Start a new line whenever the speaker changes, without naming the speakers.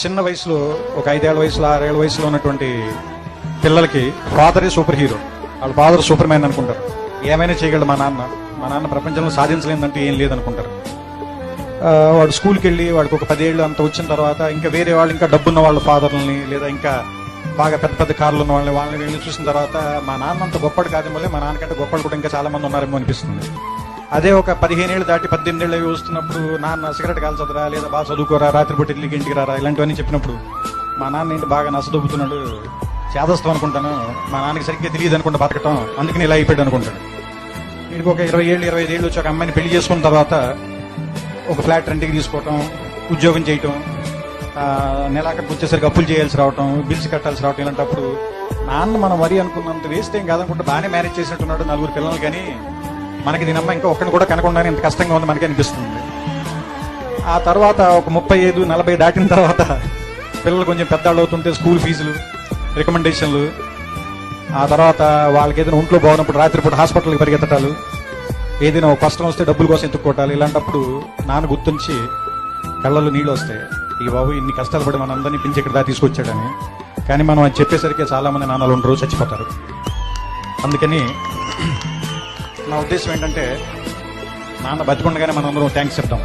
చిన్న వయసులో ఒక 5 ఏళ్ల వయసులో 6 ఏళ్ల వయసులో ఉన్నటువంటి పిల్లలకి ఫాదరే సూపర్ హీరో, వాళ్ళ ఫాదర్ సూపర్ మ్యాన్ అనుకుంటారు. ఏమైనా చేయగలడు మా నాన్న ప్రపంచంలో సాధించలేదంటే ఏం లేదనుకుంటారు. వాడు స్కూల్కి వెళ్ళి వాడికి ఒక 10 ఏళ్ళు అంత వచ్చిన తర్వాత ఇంకా వేరే వాళ్ళు ఇంకా డబ్బున్న వాళ్ళ ఫాదర్లని లేదా ఇంకా బాగా పెద్ద పెద్ద కార్లు ఉన్న వాళ్ళని వెళ్ళి చూసిన తర్వాత మా నాన్న అంత గొప్పడు కాదేమో, మా నాన్నకంటే గొప్పలు కూడా ఇంకా చాలా మంది ఉన్నారేమో అనిపిస్తుంది. అదే ఒక 15 ఏళ్ళు దాటి 18 ఏళ్ళు వస్తున్నప్పుడు నాన్న సిగరెట్ కాల్చదురా, లేదా బాగా చదువుకోరా, రాత్రిపూట ఇల్లుకి ఇంటికి రారా, ఇలాంటివన్నీ చెప్పినప్పుడు మా నాన్న ఏంటి బాగా నచ్చదొబ్బుతున్నాడు, చేదస్తాం అనుకుంటాను, మా నాన్నకి సరిగ్గా తెలియదు అనుకుంటా బతకటం, అందుకని ఇలా అయిపోయాడు అనుకుంటాడు. వీడికి ఒక 20 ఏళ్ళు 25 ఏళ్ళు వచ్చి ఒక అమ్మాయిని పెళ్లి చేసుకున్న తర్వాత ఒక ఫ్లాట్ రెంట్కి తీసుకోవటం, ఉద్యోగం చేయటం, నెలాఖరికి వచ్చేసరికి అప్పులు చేయాల్సి రావటం, బిల్స్ కట్టాల్సి రావటం, ఇలాంటప్పుడు నాన్న మనం మరీ అనుకున్నంత వేస్ట్ ఏం కాదనుకుంటే బాగానే మేనేజ్ చేసినట్టున్నాడు 4 పిల్లలు. కానీ మనకి దీనమ్మ ఇంకా ఒక్కడిని కూడా కనకుండానే ఇంత కష్టంగా ఉంది మనకి అనిపిస్తుంది. ఆ తర్వాత ఒక 35-40 దాటిన తర్వాత పిల్లలు కొంచెం పెద్దవాళ్ళు అవుతుంటే స్కూల్ ఫీజులు, రికమెండేషన్లు, ఆ తర్వాత వాళ్ళకి ఏదైనా ఒంట్లో బాగున్నప్పుడు రాత్రిపూట హాస్పిటల్కి పరిగెత్తటాలు, ఏదైనా ఒక కష్టం వస్తే డబ్బుల కోసం ఎత్తుక్కోవటాలు, ఇలాంటప్పుడు నాన్న గుర్తుంచి కళ్ళల్లో నీళ్ళు వస్తాయి. ఈ బాబు ఇన్ని కష్టాలు పడి మనందరినీ పిలిచి ఇక్కడ దాకా తీసుకొచ్చాడని. కానీ మనం అది చెప్పేసరికి చాలామంది నాన్నలు 2 రోజులు చచ్చిపోతారు. అందుకని నా ఉద్దేశం ఏంటంటే నాన్న బతికుండగానే మనం అందరం థ్యాంక్స్ చెప్తాం.